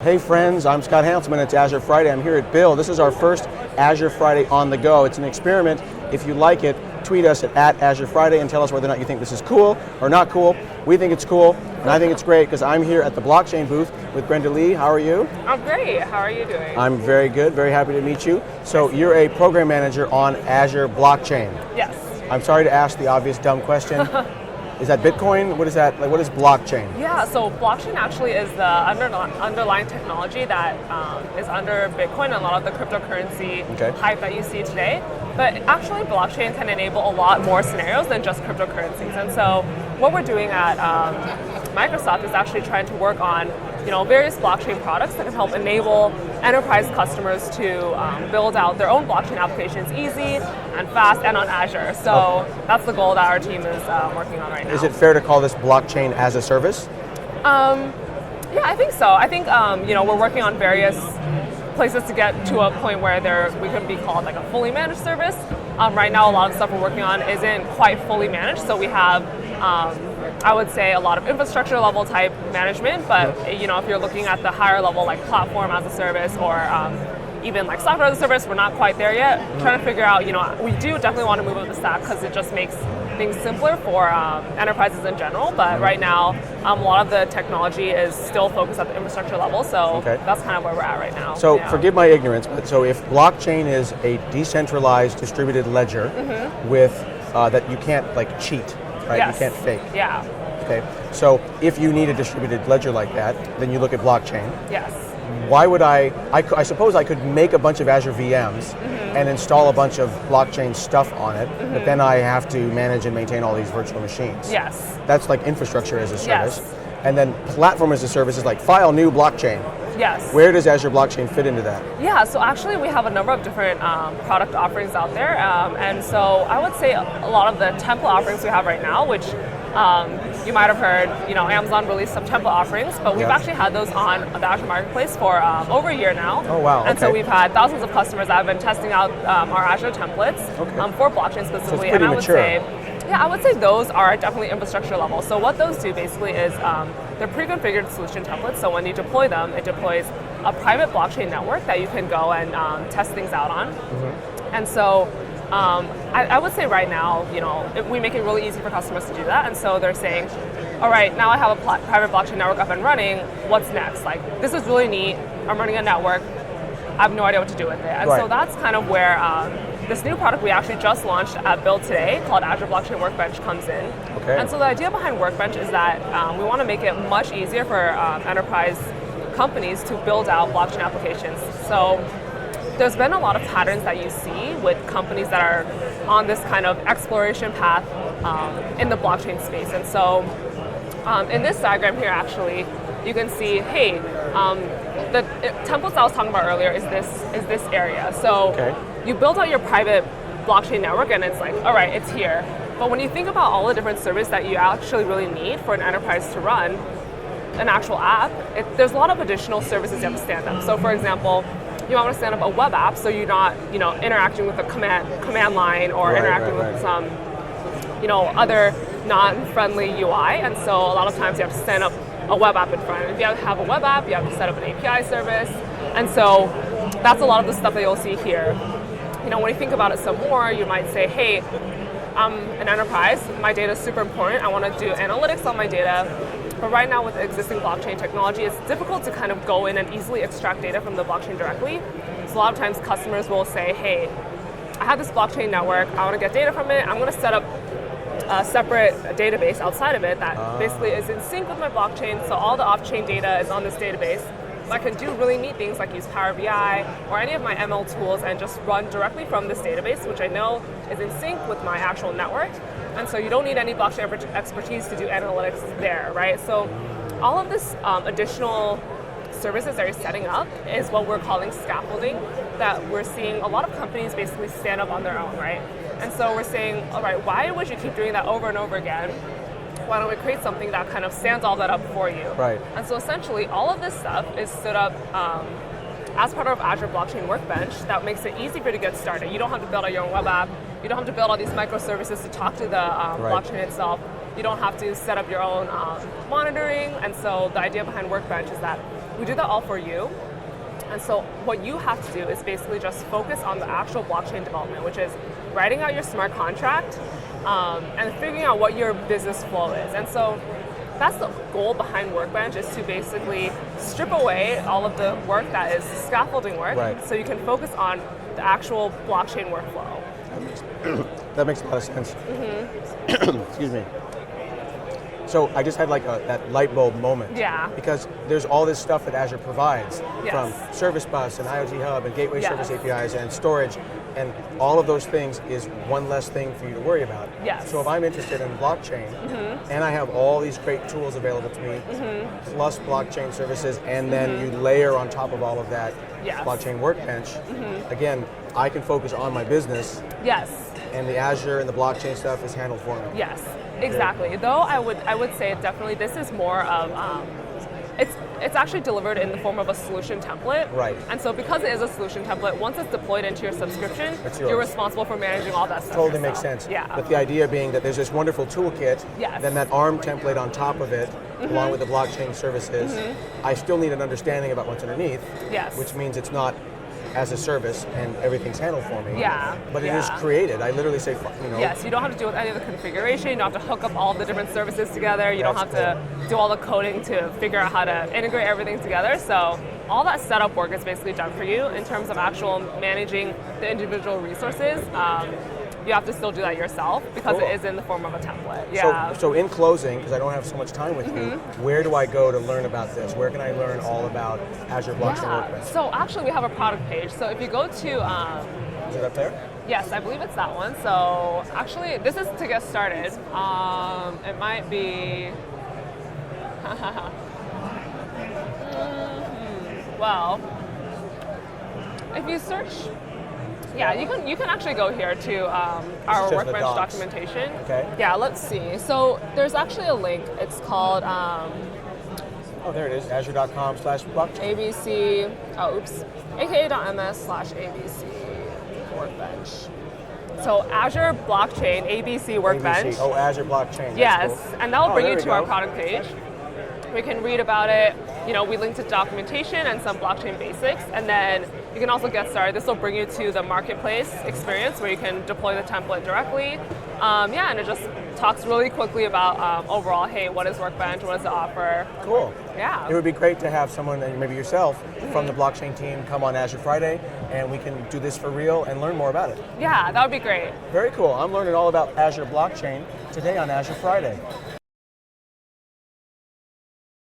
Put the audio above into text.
Hey friends, I'm Scott Hanselman. It's Azure Friday. I'm here at Build. This is our first Azure Friday on the go. It's an experiment. If you like it, tweet us at Azure Friday and tell us whether or not you think this is cool or not cool. We think it's cool, and I think it's great because I'm here at the blockchain booth with Brenda Lee. How are you? I'm great. How are you doing? I'm very good. Very happy to meet you. So you're a program manager on Azure Blockchain. Yes. I'm sorry to ask the obvious dumb question. Is that Bitcoin? What is that? Like, what is blockchain? Yeah, so blockchain actually is the underlying technology that is under Bitcoin and a lot of the cryptocurrency hype that you see today. But actually, blockchain can enable a lot more scenarios than just cryptocurrencies. And so, what we're doing at Microsoft is actually trying to work on, various blockchain products that can help enable enterprise customers to build out their own blockchain applications easy and fast and on Azure. So that's the goal that our team is working on right now. Is it fair to call this blockchain as a service? Yeah, I think so. I think we're working on various places to get to a point where we could be called like a fully managed service. Right now, a lot of stuff we're working on isn't quite fully managed, so we have I would say a lot of infrastructure level type management, but if you're looking at the higher level like platform as a service or even like software as a service, we're not quite there yet. Trying to figure out, we do definitely want to move up the stack because it just makes things simpler for enterprises in general, but right now a lot of the technology is still focused at the infrastructure level, so that's kind of where we're at right now. So forgive my ignorance, but so if blockchain is a decentralized distributed ledger with that you can't like cheat, right? Yes. You can't fake. Yeah. Okay. So if you need a distributed ledger like that, then you look at blockchain. Yes. Why would I suppose I could make a bunch of Azure VMs and install a bunch of blockchain stuff on it, but then I have to manage and maintain all these virtual machines. Yes. That's like infrastructure as a service. Yes. And then platform as a service is like file new blockchain. Yes. Where does Azure Blockchain fit into that? Yeah, so actually we have a number of different product offerings out there. And so I would say a lot of the template offerings we have right now, which you might have heard, Amazon released some template offerings, but we've actually had those on the Azure Marketplace for over a year now. Oh, wow. And so we've had thousands of customers that have been testing out our Azure templates for blockchain specifically. So it's pretty mature. I would say those are definitely infrastructure level. So what those do basically is they're pre-configured solution templates. So when you deploy them, it deploys a private blockchain network that you can go and test things out on. And so I would say right now, we make it really easy for customers to do that. And so they're saying, all right, now I have a private blockchain network up and running. What's next? Like, this is really neat. I'm running a network. I have no idea what to do with it. And so that's kind of where this new product we actually just launched at Build today called Azure Blockchain Workbench comes in. And so the idea behind Workbench is that we want to make it much easier for enterprise companies to build out blockchain applications. So there's been a lot of patterns that you see with companies that are on this kind of exploration path in the blockchain space. And so in this diagram here, actually, you can see, hey, the templates I was talking about earlier is this area. So you build out your private blockchain network and it's like, all right, it's here. But when you think about all the different services that you actually really need for an enterprise to run an actual app, there's a lot of additional services you have to stand up. So for example, you want to stand up a web app so you're not, interacting with a command line or interacting with some, other non-friendly UI. And so a lot of times you have to stand up a web app in front. If you have a web app, you have to set up an API service. And so that's a lot of the stuff that you'll see here. When you think about it some more, you might say, hey, I'm an enterprise, my data is super important, I want to do analytics on my data. But right now with existing blockchain technology, it's difficult to kind of go in and easily extract data from the blockchain directly. So a lot of times customers will say, hey, I have this blockchain network, I want to get data from it, I'm going to set up a separate database outside of it that basically is in sync with my blockchain, so all the off-chain data is on this database. So I can do really neat things like use Power BI or any of my ML tools and just run directly from this database, which I know is in sync with my actual network. And so you don't need any blockchain expertise to do analytics there, right? So all of this additional services that you're setting up is what we're calling scaffolding, that we're seeing a lot of companies basically stand up on their own, right? And so we're saying, all right, why would you keep doing that over and over again? Why don't we create something that kind of stands all that up for you? Right. And so essentially all of this stuff is stood up as part of Azure Blockchain Workbench that makes it easy for you to get started. You don't have to build out your own web app. You don't have to build all these microservices to talk to the blockchain itself. You don't have to set up your own monitoring. And so the idea behind Workbench is that We do that all for you. And so what you have to do is basically just focus on the actual blockchain development, which is writing out your smart contract and figuring out what your business flow is. And so that's the goal behind Workbench, is to basically strip away all of the work that is scaffolding work, Right. so you can focus on the actual blockchain workflow. That makes a lot of sense. Excuse me. So I just had like that light bulb moment. Yeah. Because there's all this stuff that Azure provides, Yes. from Service Bus and IoT Hub and Gateway Yes. Service APIs and storage, and all of those things is one less thing for you to worry about. Yes. So if I'm interested in blockchain, and I have all these great tools available to me, plus blockchain services, and then you layer on top of all of that Yes. blockchain workbench, again, I can focus on my business, Yes. and the Azure and the blockchain stuff is handled for me. Yes, exactly. Though I would say definitely this is more of it's actually delivered in the form of a solution template. Right. And so because it is a solution template, once it's deployed into your subscription, It's yours. you're responsible for managing all that stuff. Totally makes yourself. sense. Yeah. But the idea being that there's this wonderful toolkit, Yes. then that ARM template on top of it, along with the blockchain services, I still need an understanding about what's underneath, Yes. which means it's not as a service and everything's handled for me. Yeah, But it is yeah. created. I literally say, Yes, you don't have to deal with any of the configuration. You don't have to hook up all the different services together. You don't That's have to do all the coding to figure out how to integrate everything together. So all that setup work is basically done for you. In terms of actual managing the individual resources, you have to still do that yourself because Cool. it is in the form of a template. Yeah. So in closing, because I don't have so much time with you, where do I go to learn about this? Where can I learn all about Azure Blockchain Yeah. Workbench? So actually, we have a product page. So if you go to Is it up there? yes, I believe it's that one. So actually, this is to get started. It might be. Well, if you search, yeah, you can actually go here to our just the Workbench docs. documentation. Okay. Yeah, let's see. So there's actually a link. It's called Oh, there it is, azure.com/blockchain. ABC. Oh, oops. aka.ms/ABC Workbench. So Azure Blockchain ABC Workbench. ABC. Oh, Azure Blockchain. That's Yes, cool. and that will Oh, bring there you we to our go. product page. We can read about it. You know, we link to documentation and some blockchain basics, and then you can also get started. This will bring you to the marketplace experience where you can deploy the template directly. Yeah, and it just talks really quickly about overall, hey, what is Workbench? What does it offer? Cool. Yeah. It would be great to have someone, maybe yourself, from the blockchain team come on Azure Friday, and we can do this for real and learn more about it. Yeah, that would be great. Very cool. I'm learning all about Azure Blockchain today on Azure Friday.